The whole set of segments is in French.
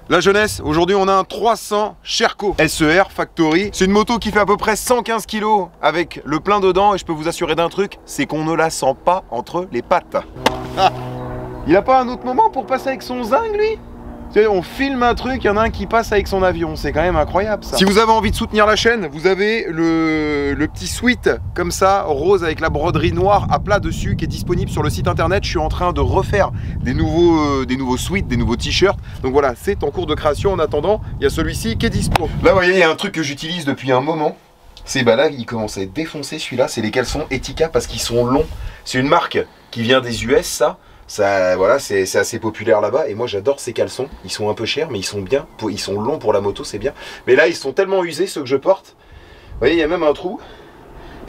La jeunesse, aujourd'hui on a un 300 Sherco SER Factory. C'est une moto qui fait à peu près 115 kg avec le plein dedans et je peux vous assurer d'un truc, c'est qu'on ne la sent pas entre les pattes. Ah. Il a pas un autre moment pour passer avec son zinc lui? On filme un truc, il y en a un qui passe avec son avion, c'est quand même incroyable ça. Si vous avez envie de soutenir la chaîne, vous avez le petit suite comme ça, rose avec la broderie noire à plat dessus qui est disponible sur le site internet. Je suis en train de refaire des nouveaux suites, des nouveaux t-shirts. Donc voilà, c'est en cours de création. En attendant, il y a celui-ci qui est dispo. Là vous voyez, il y a un truc que j'utilise depuis un moment. C'est bah là, il commence à être défoncé celui-là, c'est les caleçons Etika parce qu'ils sont longs. C'est une marque qui vient des US ça, voilà, c'est assez populaire là-bas et moi j'adore ces caleçons. Ils sont un peu chers mais ils sont bien, ils sont longs pour la moto, c'est bien. Mais là ils sont tellement usés ceux que je porte. Vous voyez, il y a même un trou.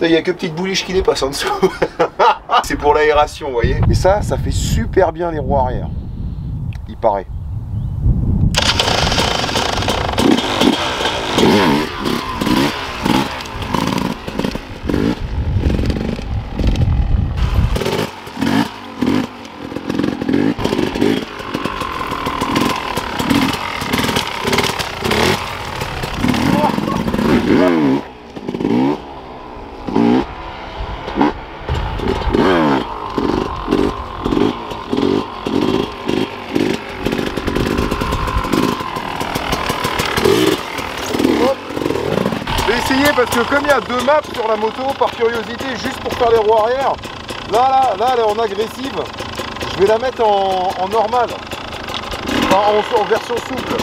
Il n'y a que petite bouliche qui dépasse en dessous. C'est pour l'aération, vous voyez. Et ça fait super bien les roues arrière. Il paraît. Parce que comme il y a deux maps sur la moto, par curiosité, juste pour faire les roues arrière, là elle est en agressive, je vais la mettre en normal, enfin en version souple.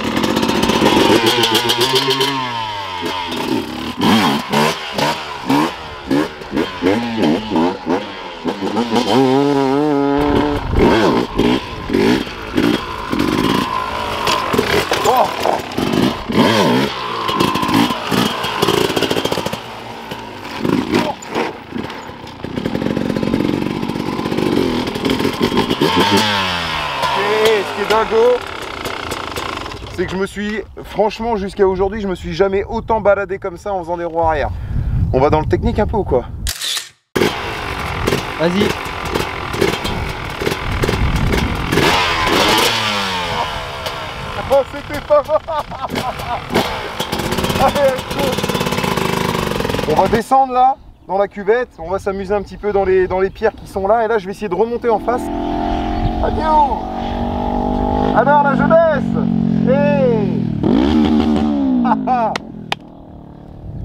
Oh. Dingo, c'est que je me suis, franchement jusqu'à aujourd'hui, je me suis jamais autant baladé comme ça en faisant des roues arrière. On va dans le technique un peu ou quoi? Vas-y. Oh, c'était pas mal. Allez, on va descendre là, dans la cuvette, on va s'amuser un petit peu dans les pierres qui sont là, et là je vais essayer de remonter en face. Adieu. Alors la jeunesse, hey.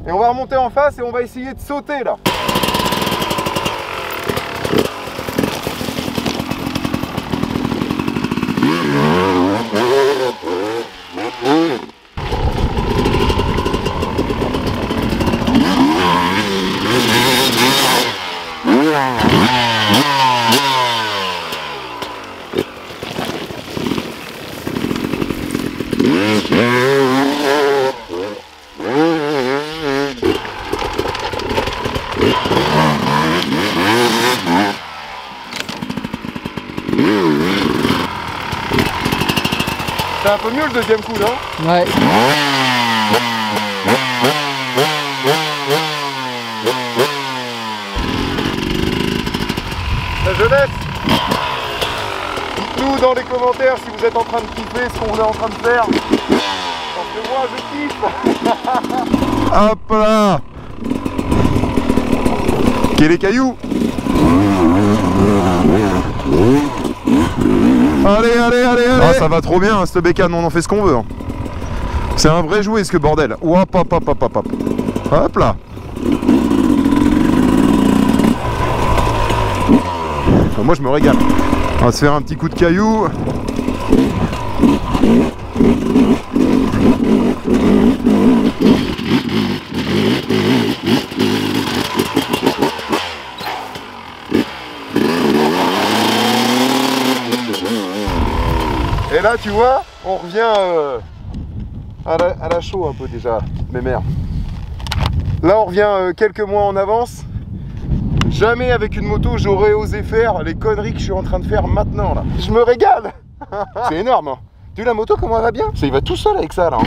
Et on va remonter en face et on va essayer de sauter là. C'est un peu mieux le deuxième coup, non? Ouais. La jeunesse, dites-nous dans les commentaires si vous êtes en train de kiffer ce qu'on est en train de faire. Parce que moi je kiffe. Hop là. Quel les cailloux. Allez. Ah, ça va trop bien, cette bécane, on en fait ce qu'on veut. Hein. C'est un vrai jouet, ce que bordel. Hop. Hop là. Enfin, moi, je me régale. On va se faire un petit coup de caillou. Et là, tu vois, on revient à la chaux un peu déjà, mes mères. Là, on revient quelques mois en avance. Jamais avec une moto j'aurais osé faire les conneries que je suis en train de faire maintenant là. Je me régale. C'est énorme, hein. Tu vois la moto comment elle va bien? Ça, il va tout seul avec ça là, hein.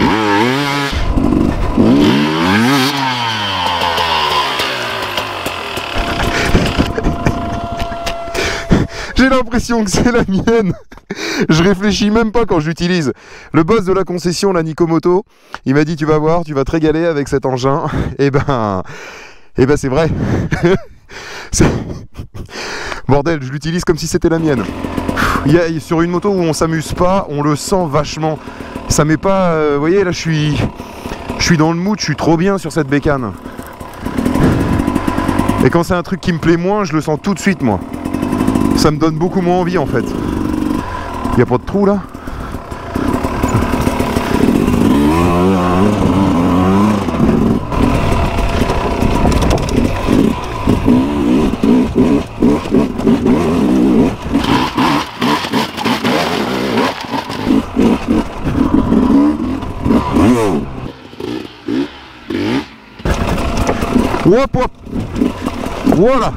J'ai l'impression que c'est la mienne. Je réfléchis même pas quand j'utilise. Le boss de la concession, la Nikomoto, il m'a dit tu vas voir, tu vas te régaler avec cet engin. Et ben c'est vrai. Bordel, je l'utilise comme si c'était la mienne. Sur une moto où on s'amuse pas, on le sent vachement. Ça met pas... vous voyez, là je suis dans le mood, je suis trop bien sur cette bécane. Et quand c'est un truc qui me plaît moins, je le sens tout de suite moi. Ça me donne beaucoup moins envie en fait. Il n'y a pas de trou là? Hop hop. Voilà.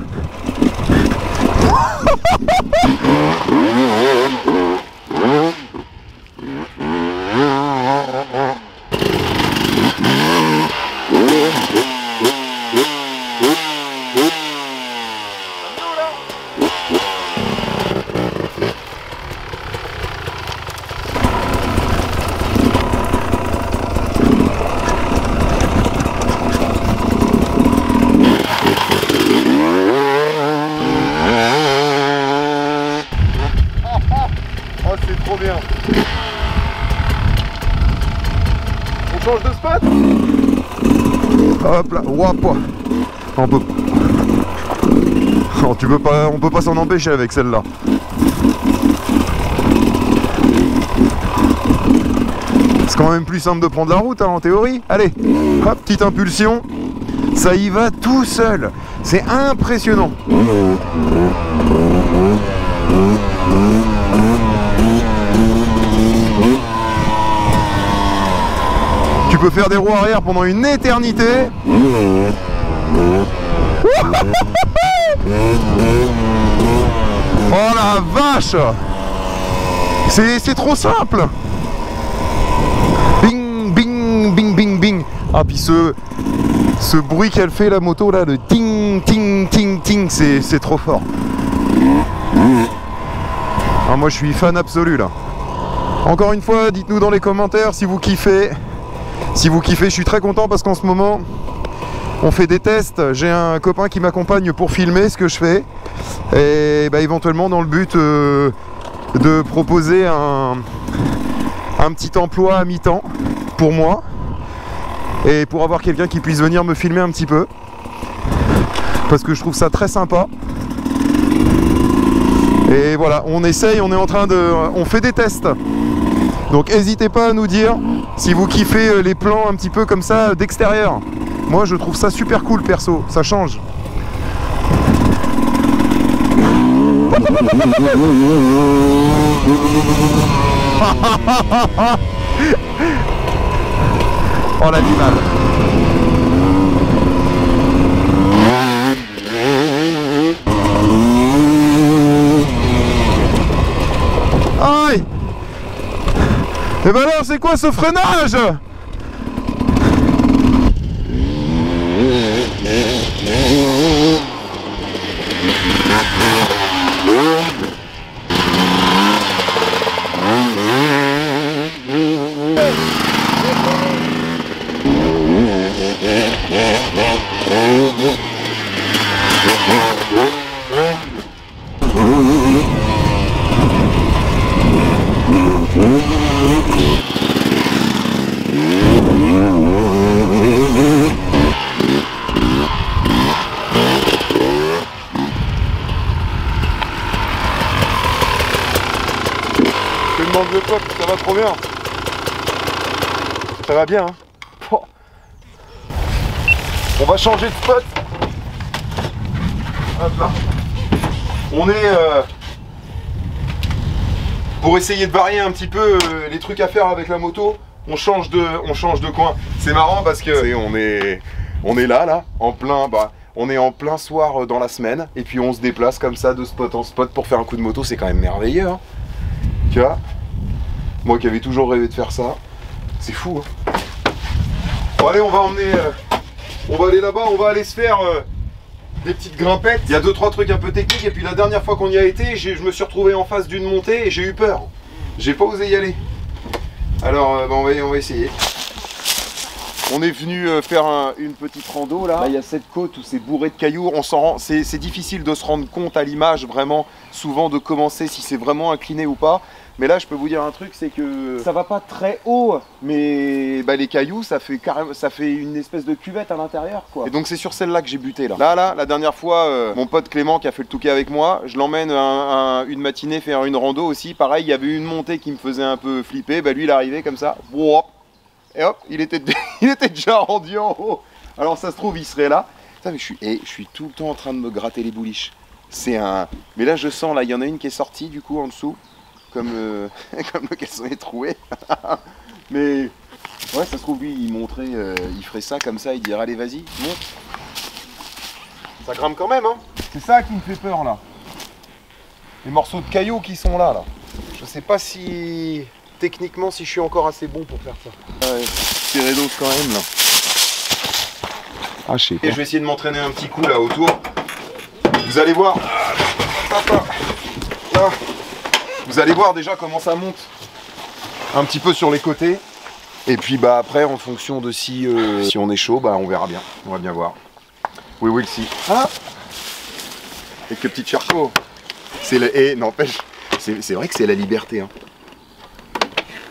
C'est trop bien. On change de spot. Hop là, wop. On peut... Non, on peut pas s'en empêcher avec celle-là. C'est quand même plus simple de prendre la route hein, en théorie. Allez, hop, petite impulsion. Ça y va tout seul. C'est impressionnant. Tu peux faire des roues arrière pendant une éternité. Oh la vache! C'est trop simple. Bing, bing, bing, bing, bing. Ah puis ce bruit qu'elle fait la moto là, le ting, ting, ting, ting, c'est trop fort. Ah, moi je suis fan absolu là. Encore une fois, dites-nous dans les commentaires si vous kiffez. Si vous kiffez, je suis très content parce qu'en ce moment, on fait des tests. J'ai un copain qui m'accompagne pour filmer ce que je fais. Et bah, éventuellement dans le but de proposer un petit emploi à mi-temps pour moi. Et pour avoir quelqu'un qui puisse venir me filmer un petit peu. Parce que je trouve ça très sympa. Et voilà, on essaye, on fait des tests. Donc n'hésitez pas à nous dire si vous kiffez les plans un petit peu comme ça d'extérieur. Moi je trouve ça super cool perso, ça change. Oh l'animal. Aïe. Et ben alors c'est quoi ce freinage? Je te demande le pop, ça va trop bien. Ça va bien, hein. Oh. On va changer de spot. Hop là. On est pour essayer de varier un petit peu les trucs à faire avec la moto. On change de coin. C'est marrant parce que on est là, en plein. Bah, On est en plein soir dans la semaine. Et puis on se déplace comme ça de spot en spot pour faire un coup de moto. C'est quand même merveilleux, hein. Tu vois, moi qui avais toujours rêvé de faire ça. C'est fou, hein. Bon allez, on va emmener... on va aller là-bas, on va aller se faire... des petites grimpettes. Il y a 2-3 trucs un peu techniques. Et puis la dernière fois qu'on y a été, je me suis retrouvé en face d'une montée et j'ai eu peur. J'ai pas osé y aller. Alors on va essayer. On est venu faire une petite rando là. Là il y a cette côte où c'est bourré de cailloux. On s'en rend, c'est difficile de se rendre compte à l'image vraiment souvent de commencer si c'est vraiment incliné ou pas. Mais là je peux vous dire un truc, c'est que ça va pas très haut, mais bah, les cailloux ça fait carrément, ça fait une espèce de cuvette à l'intérieur quoi. Et donc c'est sur celle-là que j'ai buté là. Là la dernière fois mon pote Clément qui a fait le Touquet avec moi, je l'emmène une matinée faire une rando aussi. Pareil, il y avait une montée qui me faisait un peu flipper. Bah lui il arrivait comme ça, et hop, il était déjà rendu en haut. Alors ça se trouve il serait là. Putain, mais je suis tout le temps en train de me gratter les bouliches. C'est un. Mais là je sens là, il y en a une qui est sortie du coup en dessous. Comme le caleçon est troué. Mais ouais, ça se trouve, lui, il montrait, il ferait ça comme ça, il dirait allez, vas-y, monte. Ça grimpe quand même, hein. C'est ça qui me fait peur là. Les morceaux de cailloux qui sont là. Je sais pas si techniquement si je suis encore assez bon pour faire ça. Ouais, c'est Redos quand même là. Ah, je sais pas. Et je vais essayer de m'entraîner un petit coup là autour. Vous allez voir. Là. Vous allez voir déjà comment ça monte un petit peu sur les côtés. Et puis bah après en fonction de si on est chaud, bah on verra bien. On va bien voir. We will see. Ah, et que petite Charcot. C'est le. Et n'empêche, c'est vrai que c'est la liberté. Hein.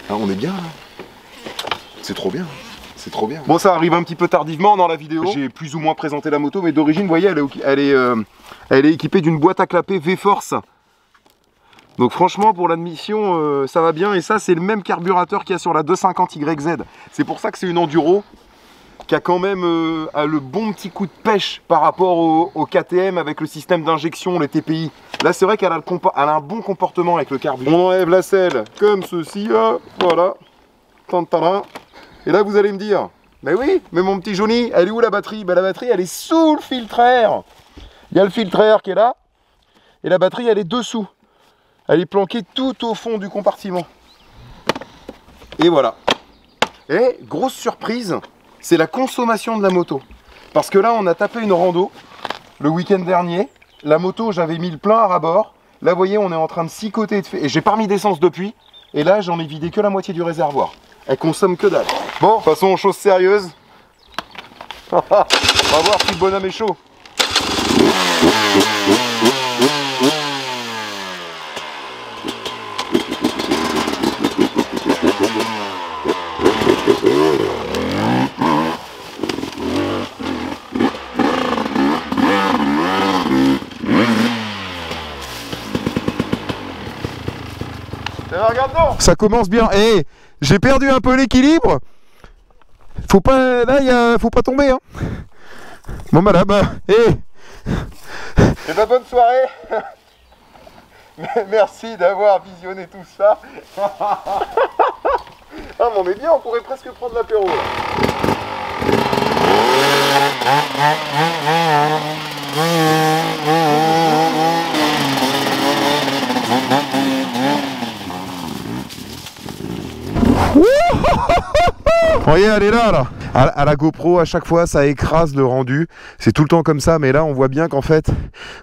Ah, on est bien là. C'est trop bien. C'est trop bien. Bon, ça arrive un petit peu tardivement dans la vidéo. J'ai plus ou moins présenté la moto, mais d'origine, vous voyez, elle est équipée d'une boîte à clapet V-Force. Donc franchement pour l'admission ça va bien, et ça c'est le même carburateur qu'il y a sur la 250YZ. C'est pour ça que c'est une enduro qui a quand même le bon petit coup de pêche par rapport au KTM avec le système d'injection, les TPI. Là c'est vrai qu'elle a, un bon comportement avec le carburant. On enlève la selle comme ceci, voilà. Et là vous allez me dire, mais oui, mais mon petit Johnny, elle est où la batterie? Bah la batterie elle est sous le filtre air. Il y a le filtre air qui est là, et la batterie elle est dessous. Elle est planquée tout au fond du compartiment. Et voilà. Et grosse surprise, c'est la consommation de la moto. Parce que là, on a tapé une rando le week-end dernier. La moto, j'avais mis le plein à ras-bord. Là, vous voyez, on est en train de sicoter. Et j'ai pas remis d'essence depuis. Et là, j'en ai vidé que la moitié du réservoir. Elle consomme que dalle. Bon, passons aux choses sérieuses. On va voir si le bonhomme est chaud. Ça commence bien. Et j'ai perdu un peu l'équilibre. Faut pas, là, faut pas tomber. Hein. Bon, madame. Et bah, bonne soirée. Merci d'avoir visionné tout ça. Ah, mais on est bien, on pourrait presque prendre l'apéro. Voyez, elle est là. À la GoPro, à chaque fois, ça écrase le rendu. C'est tout le temps comme ça, mais là, on voit bien qu'en fait,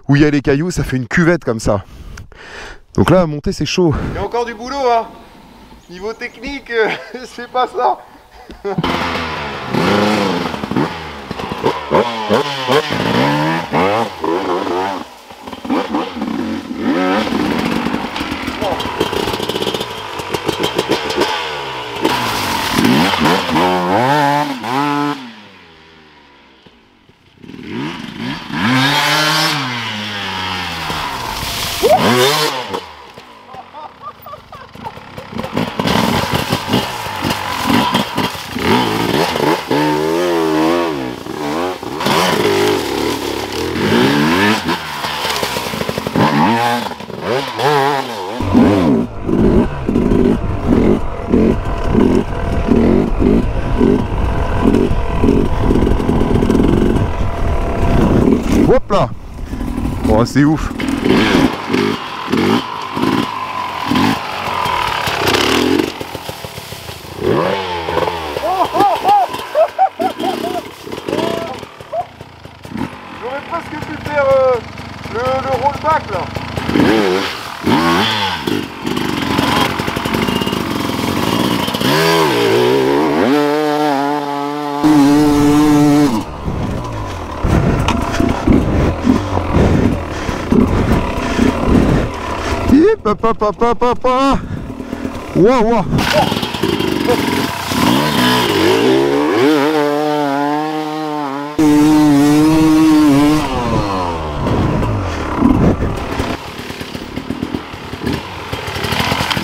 où il y a les cailloux, ça fait une cuvette comme ça. Donc là, à monter, c'est chaud. Il y a encore du boulot, hein. Niveau technique, c'est pas ça. c'est ouf. J'aurais presque pu faire le rollback là. Papa. Wow.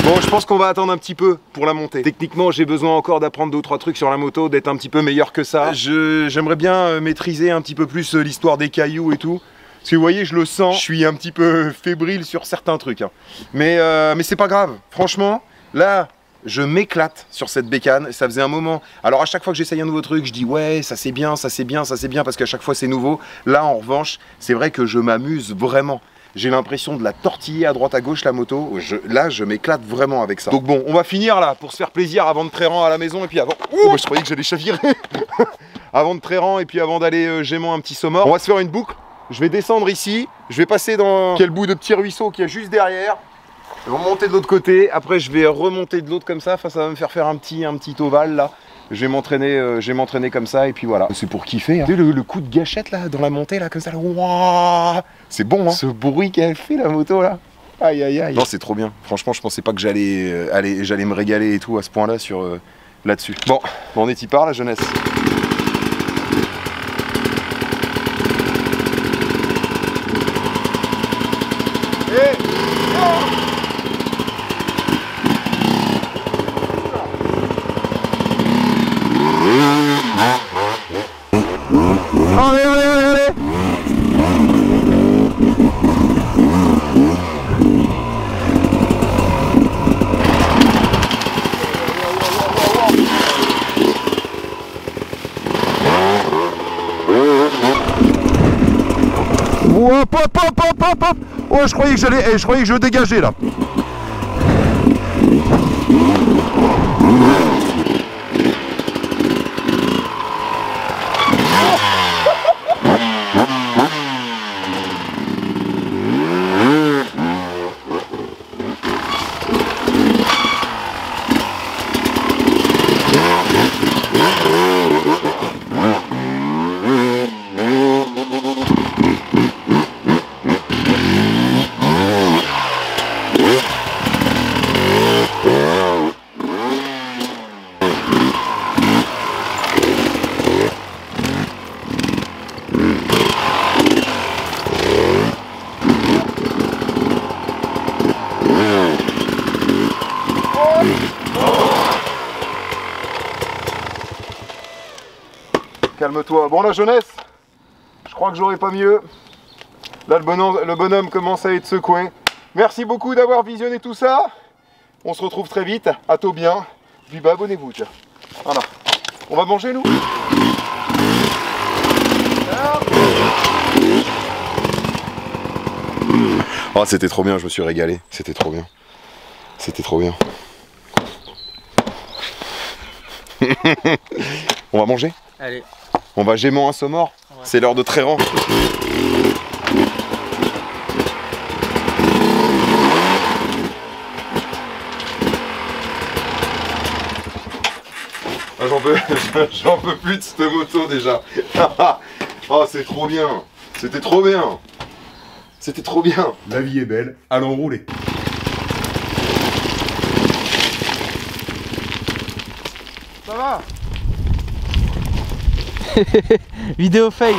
Bon, je pense qu'on va attendre un petit peu pour la montée. Techniquement, j'ai besoin encore d'apprendre 2 ou 3 trucs sur la moto, d'être un petit peu meilleur que ça. J'aimerais bien maîtriser un petit peu plus l'histoire des cailloux et tout. Parce que vous voyez, je le sens, je suis un petit peu fébrile sur certains trucs. Hein. Mais c'est pas grave. Franchement, là, je m'éclate sur cette bécane. Ça faisait un moment. Alors à chaque fois que j'essaye un nouveau truc, je dis ouais, ça c'est bien, ça c'est bien, ça c'est bien, parce qu'à chaque fois c'est nouveau. Là, en revanche, c'est vrai que je m'amuse vraiment. J'ai l'impression de la tortiller à droite à gauche la moto. Là, je m'éclate vraiment avec ça. Donc bon, on va finir là pour se faire plaisir avant de Tréran à la maison et puis avant. Oh, bah, je croyais que j'allais chavirer. Avant de Tréran et puis avant d'aller Gémant un petit Saumort. On va se faire une boucle. Je vais descendre ici. Je vais passer dans quel bout de petit ruisseau qui est juste derrière. Je vais remonter de l'autre côté. Après, je vais remonter de l'autre comme ça. Enfin, ça va me faire un petit ovale là. Je vais m'entraîner comme ça et puis voilà. C'est pour kiffer. Hein. Tu sais, le coup de gâchette là dans la montée là comme ça. C'est bon hein. Ce bruit qu'elle fait la moto là. Aïe aïe aïe. Non, c'est trop bien. Franchement, je pensais pas que j'allais me régaler et tout à ce point là sur là-dessus. Bon, on est y part la jeunesse. Allez. Hop. Oh, je croyais que je dégageais là. Calme-toi. Bon la jeunesse, je crois que j'aurais pas mieux. Là le bonhomme commence à être secoué. Merci beaucoup d'avoir visionné tout ça. On se retrouve très vite. À tôt bien. Puis bah abonnez-vous tiens. Voilà. On va manger nous. Oh c'était trop bien, je me suis régalé. C'était trop bien. C'était trop bien. On va manger? Allez. On va Gémant à Saumort, ouais. C'est l'heure de Tréran. Ah, j'en peux plus de cette moto déjà. Oh c'est trop bien. C'était trop bien. C'était trop bien. La vie est belle, allons rouler. Ça va? Vidéo fail.